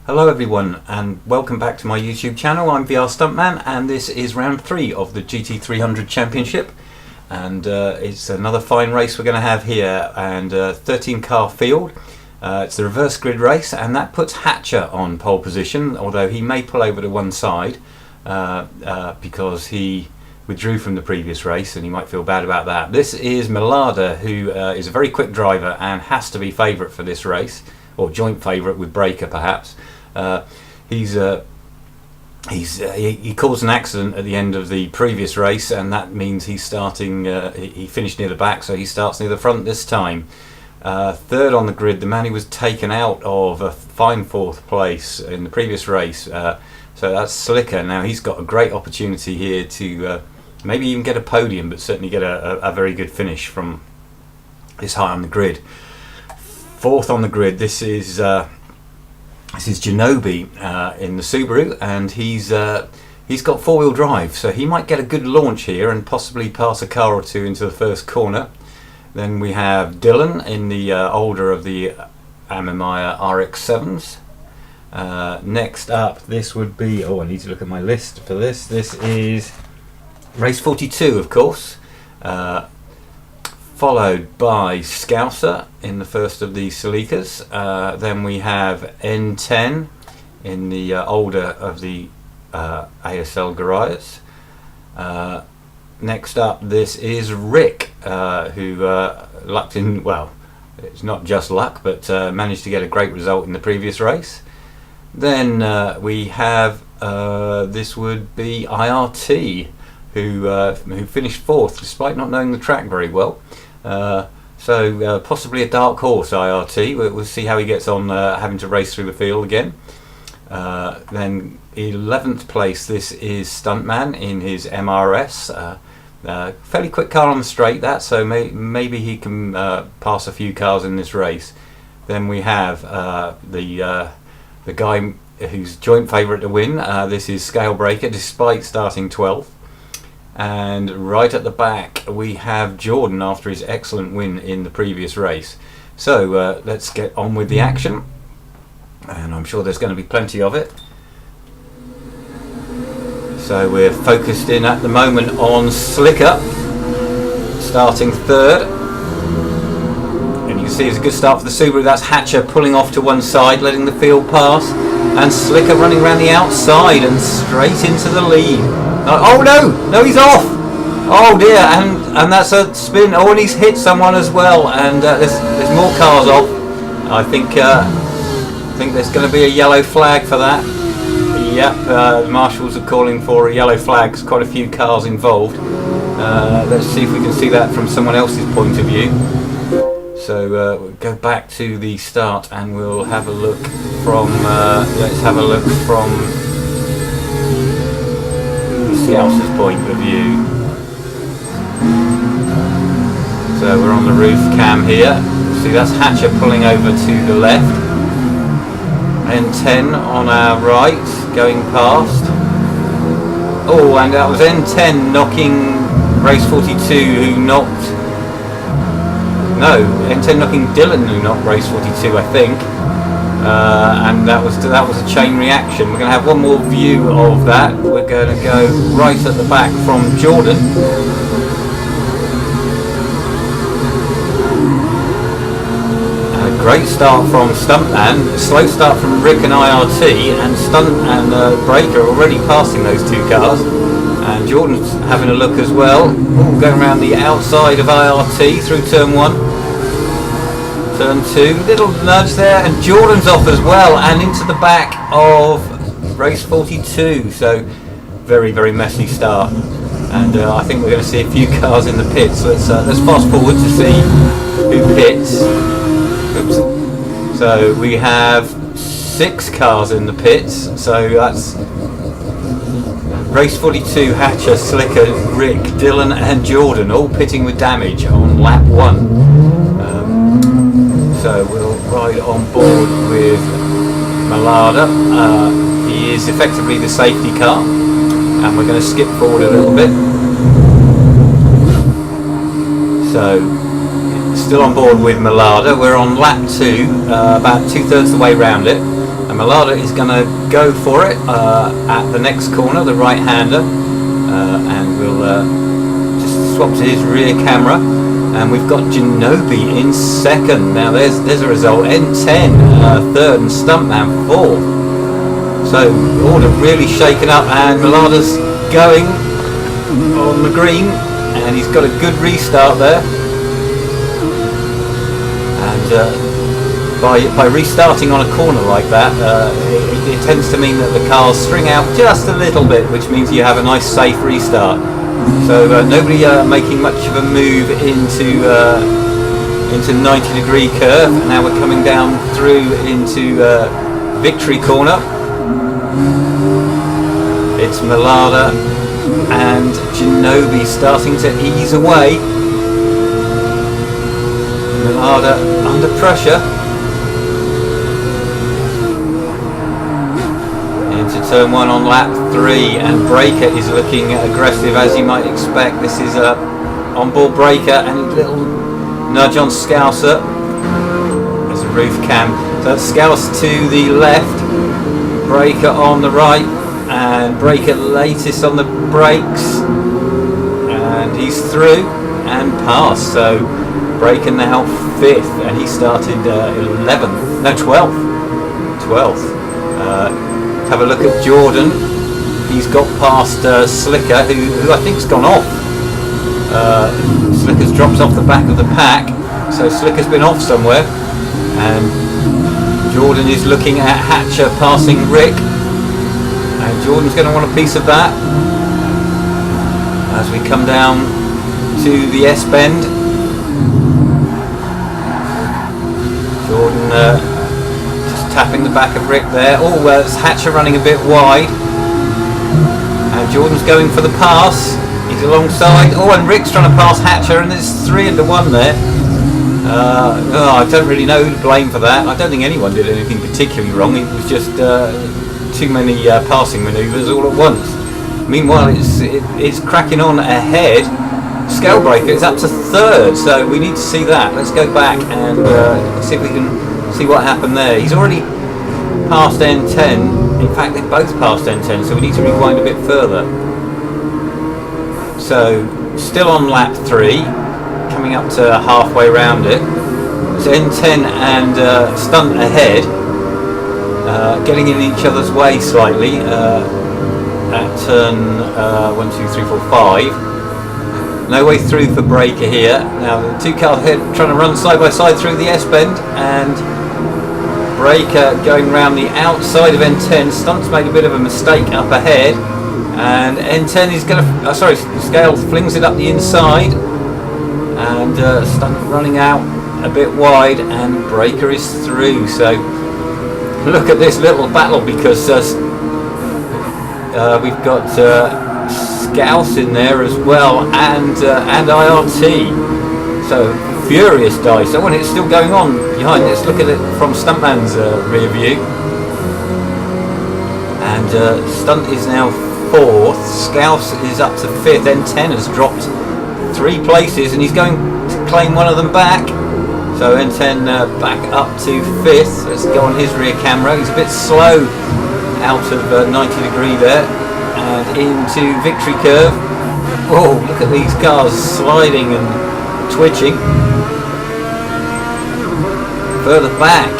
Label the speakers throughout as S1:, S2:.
S1: Hello everyone and welcome back to my YouTube channel. I'm VR Stuntman and this is round 3 of the GT300 Championship, and it's another fine race we're going to have here, and 13 car field. It's the reverse grid race, and that puts Hatcher on pole position, although he may pull over to one side because he withdrew from the previous race and he might feel bad about that. This is Malada, who is a very quick driver and has to be favourite for this race, or joint favourite with Breaker perhaps. He caused an accident at the end of the previous race, and that means he's starting. He finished near the back, so he starts near the front this time. Third on the grid, the man who was taken out of a fine 4th place in the previous race. So that's Slicker. Now he's got a great opportunity here to maybe even get a podium, but certainly get a very good finish from this high on the grid. 4th on the grid, this is Janobi in the Subaru, and he's got 4-wheel drive, so he might get a good launch here and possibly pass a car or two into the first corner. Then we have Dylan in the older of the Amamiya RX-7s. Next up, this would be, I need to look at my list for this. This is race 42, of course, followed by Scouser in the first of the Celicas. Then we have N10 in the older of the ASL Garajas. Next up, this is Rick, who lucked in, well, it's not just luck, but managed to get a great result in the previous race. Then we have, this would be IRT, who finished 4th despite not knowing the track very well. So possibly a dark horse, IRT. We'll see how he gets on having to race through the field again. Then 11th place, this is Stuntman in his MRS. Fairly quick car on the straight, that, so maybe he can pass a few cars in this race. Then we have the guy who's joint favourite to win. This is Scalebreaker, despite starting 12th. And right at the back we have Jordan after his excellent win in the previous race. So let's get on with the action, and I'm sure there's going to be plenty of it. So we're focused in at the moment on Slicker, starting 3rd, and you can see it's a good start for the Subaru. That's Hatcher pulling off to one side, letting the field pass, and Slicker running around the outside and straight into the lead. Oh no, he's off! Oh dear, and that's a spin. Oh, and he's hit someone as well, and there's more cars off. I think there's going to be a yellow flag for that. Yep, the marshals are calling for a yellow flag. There's quite a few cars involved. Let's see if we can see that from someone else's point of view. So we'll go back to the start and we'll have a look from. Let's have a look from Scouser's point of view. So we're on the roof cam here. See, that's Hatcher pulling over to the left. N10 on our right, going past. Oh, and that was N10 knocking race 42, who knocked. No, N10 knocking Dylan, who knocked race 42, I think. And that was a chain reaction. We're going to have one more view of that. We're going to go right at the back from Jordan. And a great start from Stuntman. Slow start from Rick and IRT, and Breaker already passing those 2 cars. And Jordan's having a look as well. Ooh, going around the outside of IRT through turn 1. Turn 2, little nudge there, and Jordan's off as well, and into the back of race 42. So very, very messy start, and I think we're going to see a few cars in the pits. Let's fast forward to see who pits. Oops. So we have 6 cars in the pits. So that's race 42, Hatcher, Slicker, Rick, Dylan and Jordan all pitting with damage on lap 1. So we'll ride on board with Malada. He is effectively the safety car, and we're going to skip forward a little bit. So still on board with Malada. We're on lap 2, about 2/3 the way round it. And Malada is going to go for it at the next corner, the right-hander, and we'll just swap to his rear camera. And we've got Genobi in second. Now there's a result. N10 third and Stuntman fourth. So order really shaken up, and Malada's going on the green, and he's got a good restart there. And by restarting on a corner like that, it tends to mean that the cars string out just a little bit, which means you have a nice safe restart. So nobody making much of a move into 90-degree curve. And now we're coming down through into Victory Corner. It's Malada and Genobi starting to ease away. Malada under pressure. Into turn 1 on lap 3, and Breaker is looking aggressive, as you might expect. This is a on-board Breaker, and a little nudge on Scouser. There's a roof cam. So Scouse to the left, Breaker on the right, and Breaker latest on the brakes, and he's through and passed. So Breaker now 5th, and he started 11th, no 12th. Have a look at Jordan. He's got past Slicker, who I think's gone off. Slicker's dropped off the back of the pack, so Slicker's been off somewhere. And Jordan is looking at Hatcher passing Rick, and Jordan's going to want a piece of that as we come down to the S-bend. Jordan tapping the back of Rick there. Oh, it's Hatcher running a bit wide, and Jordan's going for the pass. He's alongside. Oh, and Rick's trying to pass Hatcher, and it's 3-1 there. I don't really know who to blame for that. I don't think anyone did anything particularly wrong. It was just too many passing manoeuvres all at once. Meanwhile, it's cracking on ahead. Scalebreaker is up to 3rd, so we need to see that. Let's go back and see if we can see what happened there. He's already passed N10. In fact, they've both passed N10, so we need to rewind a bit further. So still on lap 3, coming up to halfway round it. It's N10 and Stunt ahead, getting in each other's way slightly at turn 1, 2, 3, 4, 5. No way through for Breaker here. Now the two cars ahead trying to run side by side through the S-bend, and Breaker going round the outside of N10. Stunt's made a bit of a mistake up ahead, and N10 is going to... Scale flings it up the inside, and Stunt running out a bit wide, and Breaker is through. So look at this little battle, because we've got Scouse in there as well, and IRT. So furious dice. Oh, and it's still going on behind. Let's look at it from Stuntman's rear view. And Stunt is now 4th. Scouse is up to 5th. N10 has dropped 3 places, and he's going to claim one of them back. So N10 back up to 5th. Let's go on his rear camera. He's a bit slow out of 90-degree there, and into Victory Curve. Oh, look at these cars sliding and twitching. Further back,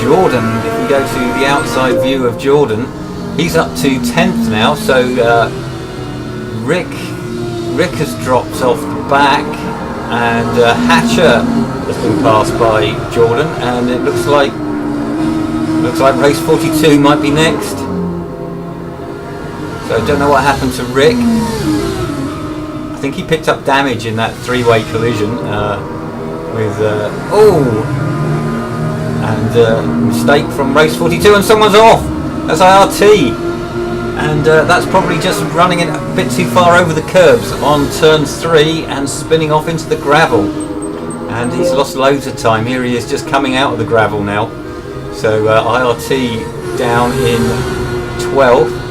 S1: Jordan, if we go to the outside view of Jordan, he's up to 10th now. So Rick has dropped off the back, and Hatcher has been passed by Jordan, and it looks like race 42 might be next. So I don't know what happened to Rick. I think he picked up damage in that 3-way collision with and mistake from race 42, and someone's off. That's IRT, and that's probably just running it a bit too far over the curbs on turn 3 and spinning off into the gravel, and he's lost loads of time. Here he is just coming out of the gravel now. So IRT down in 12th.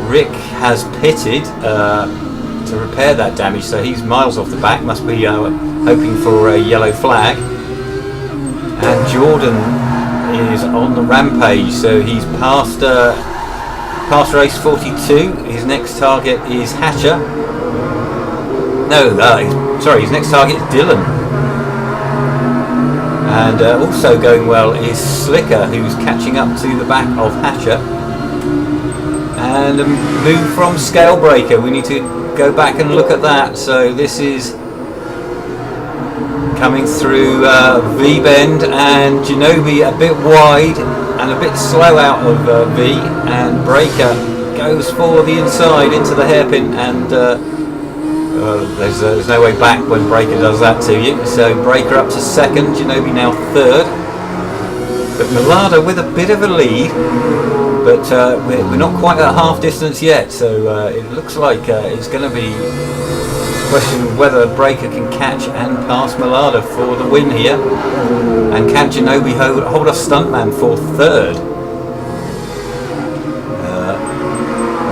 S1: Rick has pitted to repair that damage, so he's miles off the back, must be hoping for a yellow flag. And Jordan is on the rampage. So he's past race 42. His next target is Hatcher. No, sorry, his next target is Dylan. And also going well is Slicker, who's catching up to the back of Hatcher. And a move from Scalebreaker. We need to go back and look at that. So this is coming through V-bend, and Ginobili a bit wide and a bit slow out of V, and Breaker goes for the inside into the hairpin, and there's no way back when Breaker does that to you. So Breaker up to second, Ginobili now third, but Millardo with a bit of a lead, but we're not quite at half distance yet, so it looks like it's going to be a question of whether Breaker can catch and pass Millardo for the win here, and can Ginobili hold off Stuntman for third.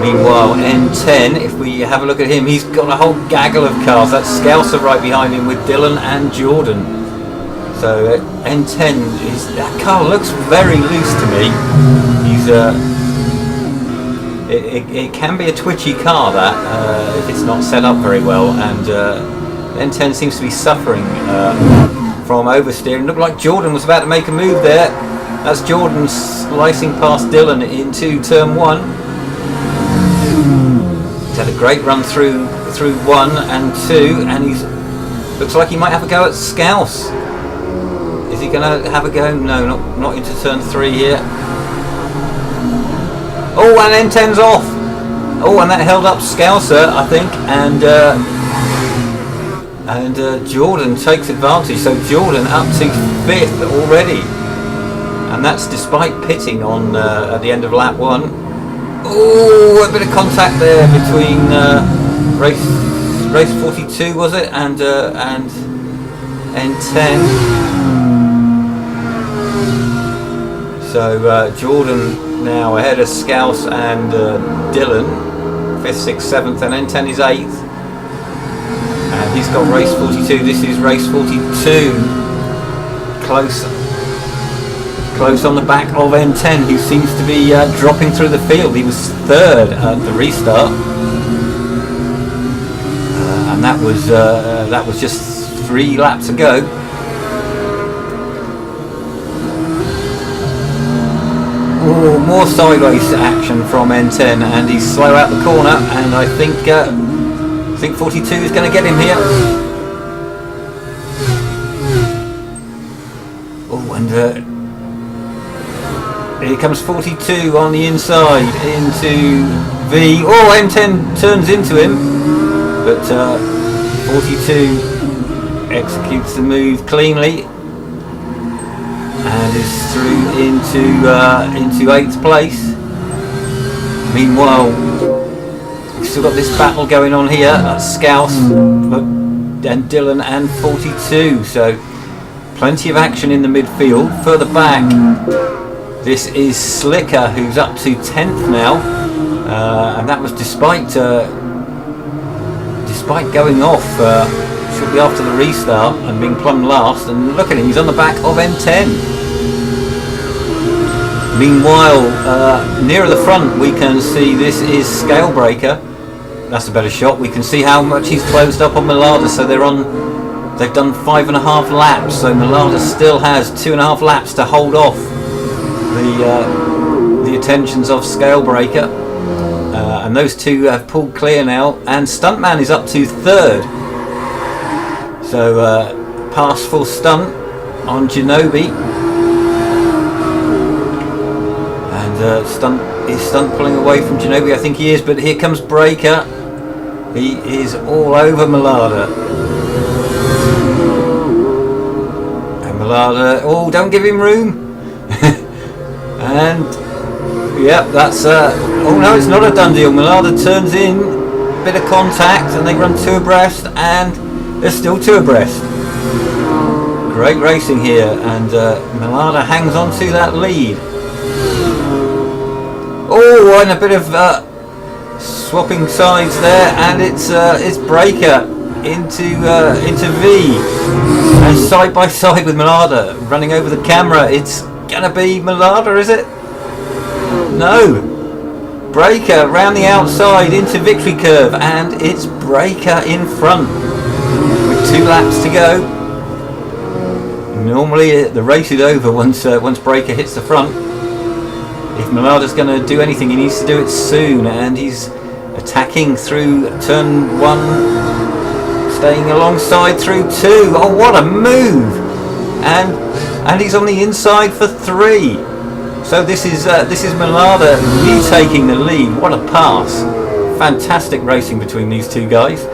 S1: Meanwhile, N10, if we have a look at him, he's got a whole gaggle of cars. That's Scouser right behind him with Dylan and Jordan. So N10 that car looks very loose to me. He's it can be a twitchy car, that if it's not set up very well, and N10 seems to be suffering from oversteering. Looked like Jordan was about to make a move there. That's Jordan slicing past Dylan into turn one. He's had a great run through 1 and 2, and looks like he might have a go at Scouse. Is he going to have a go? No, not into turn 3 here. Oh, and N10's off. Oh, and that held up Scouser, I think, and Jordan takes advantage. So Jordan up to 5th already, and that's despite pitting on at the end of lap 1. Oh, a bit of contact there between race 42, was it, and N10. So Jordan now ahead of Scouse and Dylan, 5th, 6th, 7th, and N10 is 8th. And he's got race 42. This is race 42. Close on the back of N10, who seems to be dropping through the field. He was third at the restart, and that was just 3 laps ago. Oh, more sideways action from N10, and he's slow out the corner, and I think 42 is going to get him here. Oh, and here comes 42 on the inside into V. Oh, N10 turns into him, but 42 executes the move cleanly and is through into 8th place. Meanwhile, we've still got this battle going on here. That's Scouse and Dylan and 42. So plenty of action in the midfield. Further back, this is Slicker, who's up to 10th now, and that was despite going off shortly after the restart and being plumb last. And look at him, he's on the back of N10. Meanwhile, nearer the front, we can see this is Scalebreaker. That's a better shot. We can see how much he's closed up on Millardo. So they've done 5.5 laps. So Millardo still has 2.5 laps to hold off the attentions of Scalebreaker, and those two have pulled clear now, and Stuntman is up to 3rd. So pass full stunt on Ginobili, and stunt pulling away from Ginobili, I think he is, but here comes Breaker. He is all over Millardo, and Millardo, oh, don't give him room. And yep, that's oh no, it's not a done deal. Millardo turns in, bit of contact, and they run 2 abreast, and they're still 2 abreast. Great racing here, and Millardo hangs on to that lead. Oh, and a bit of swapping sides there, and it's Breaker into V, and side by side with Millardo running over the camera. It's gonna be Malada, is it? No. Breaker round the outside into victory curve, and it's Breaker in front with 2 laps to go. Normally the race is over once Breaker hits the front. If Malada's going to do anything, he needs to do it soon, and he's attacking through turn 1, staying alongside through 2. Oh, what a move! And he's on the inside for 3. So this is Malada retaking the lead. What a pass! Fantastic racing between these two guys.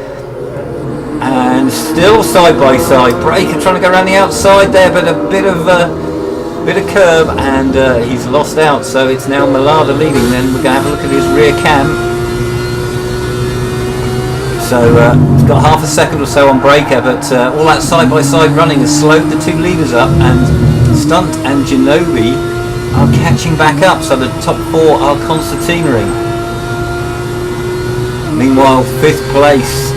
S1: And still side by side. Breaker trying to go around the outside there, but a bit of curb, and he's lost out. So it's now Malada leading. Then we're going to have a look at his rear cam. So he's got half a second or so on Breaker, but all that side by side running has slowed the 2 leaders up, and Stunt and Ginobili are catching back up. So the top 4 are concertinaing. Meanwhile, 5th place.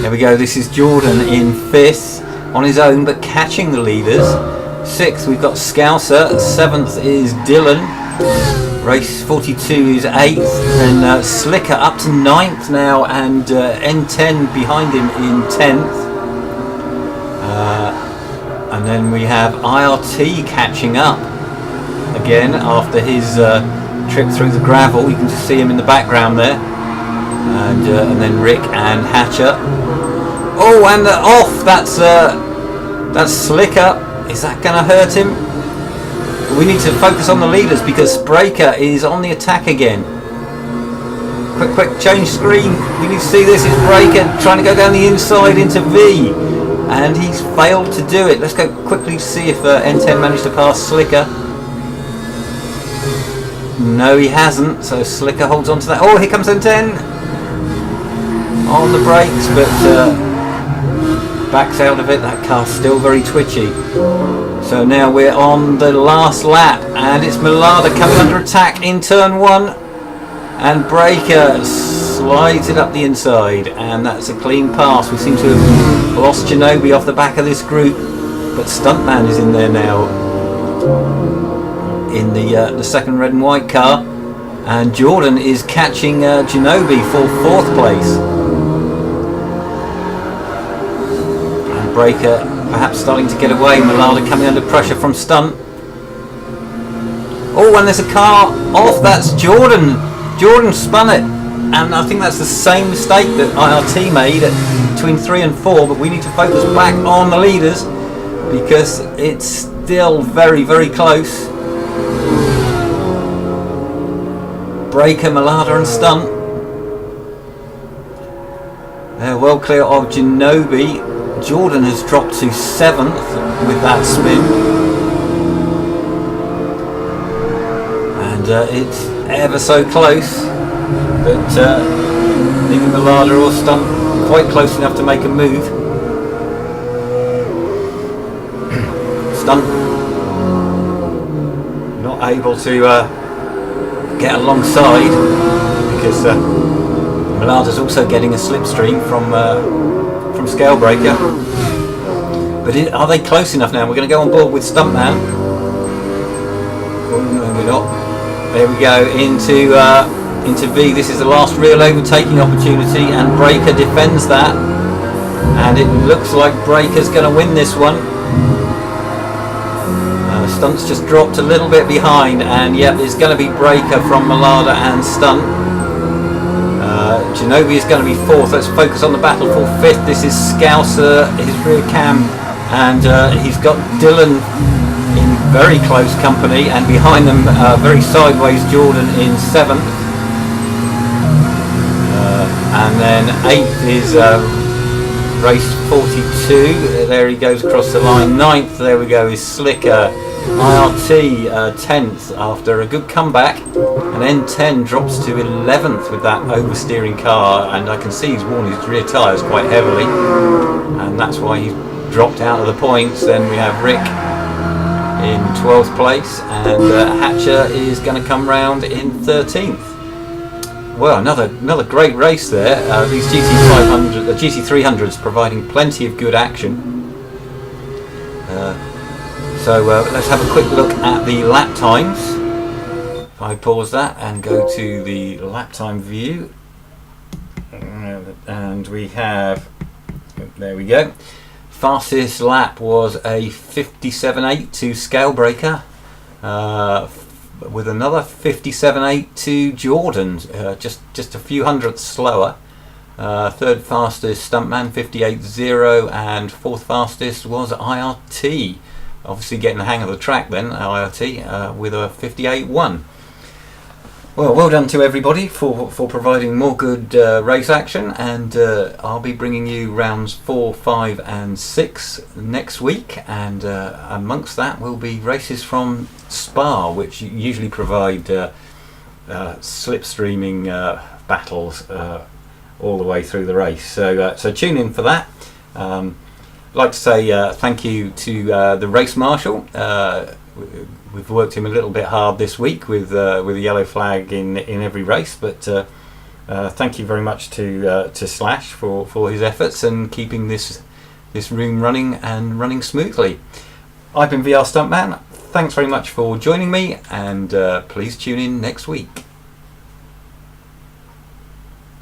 S1: There we go, this is Jordan in 5th on his own, but catching the leaders. 6th we've got Scouser, 7th is Dylan, race 42 is 8th, then Slicker up to 9th now, and N10 behind him in 10th. And then we have IRT catching up again after his trip through the gravel. You can just see him in the background there. And then Rick and Hatcher. Oh, and off! That's Slicker. Is that going to hurt him? We need to focus on the leaders because Breaker is on the attack again. Quick, change screen. We need to see this. It's Breaker trying to go down the inside into V, and he's failed to do it. Let's go quickly see if N10 managed to pass Slicker. No, he hasn't. So Slicker holds on to that. Oh, here comes N10 on the brakes, but backs out of it. That car's still very twitchy. So now we're on the last lap, and it's Malada coming under attack in turn 1, and Breaker slides it up the inside, and that's a clean pass. We seem to have lost Ginobili off the back of this group, but Stuntman is in there now in the second red and white car, and Jordan is catching Ginobili for 4th place. Breaker perhaps starting to get away. Malada coming under pressure from Stunt. Oh, and there's a car off. That's Jordan. Jordan spun it, and I think that's the same mistake that IRT made at between 3 and 4, but we need to focus back on the leaders because it's still very, very close. Breaker, Malada and Stunt. They're well clear of Ginobili. Jordan has dropped to 7th with that spin, and it's ever so close, but neither Malada or Stunt quite close enough to make a move. Stunt not able to get alongside because Malada's also getting a slipstream from Scalebreaker. But are they close enough now? We're going to go on board with Stuntman. Oh, no, we're not. There we go into V. This is the last real overtaking opportunity, and Breaker defends that. And it looks like Breaker's going to win this one. Stunt's just dropped a little bit behind, and yep, it's going to be Breaker from Malada and Stunt. Ginobili is going to be 4th. Let's focus on the battle for 5th. This is Scouser, his rear cam, and he's got Dylan in very close company, and behind them very sideways Jordan in 7th. And then 8th is race 42. There he goes across the line. 9th, there we go, is Slicker. IRT 10th after a good comeback, and N10 drops to 11th with that oversteering car, and I can see he's worn his rear tyres quite heavily, and that's why he's dropped out of the points. Then we have Rick in 12th place, and Hatcher is going to come round in 13th. Well, another great race there. These GT500, the GT300s providing plenty of good action. So let's have a quick look at the lap times. If I pause that and go to the lap time view, and we have, there we go, fastest lap was a 57.82 scale breaker, with another 57.82 Jordan, just a few hundredths slower. Third fastest Stuntman 58.0, and fourth fastest was IRT. Obviously getting the hang of the track then, IRT, with a 58.1. Well done to everybody for providing more good race action, and I'll be bringing you rounds 4, 5 and 6 next week, and amongst that will be races from Spa, which usually provide slipstreaming battles all the way through the race. So tune in for that. I'd like to say thank you to the race marshal. We've worked him a little bit hard this week with a yellow flag in every race, but thank you very much to Slash for his efforts and keeping this room running smoothly. I've been VR Stuntman. Thanks very much for joining me, and please tune in next week.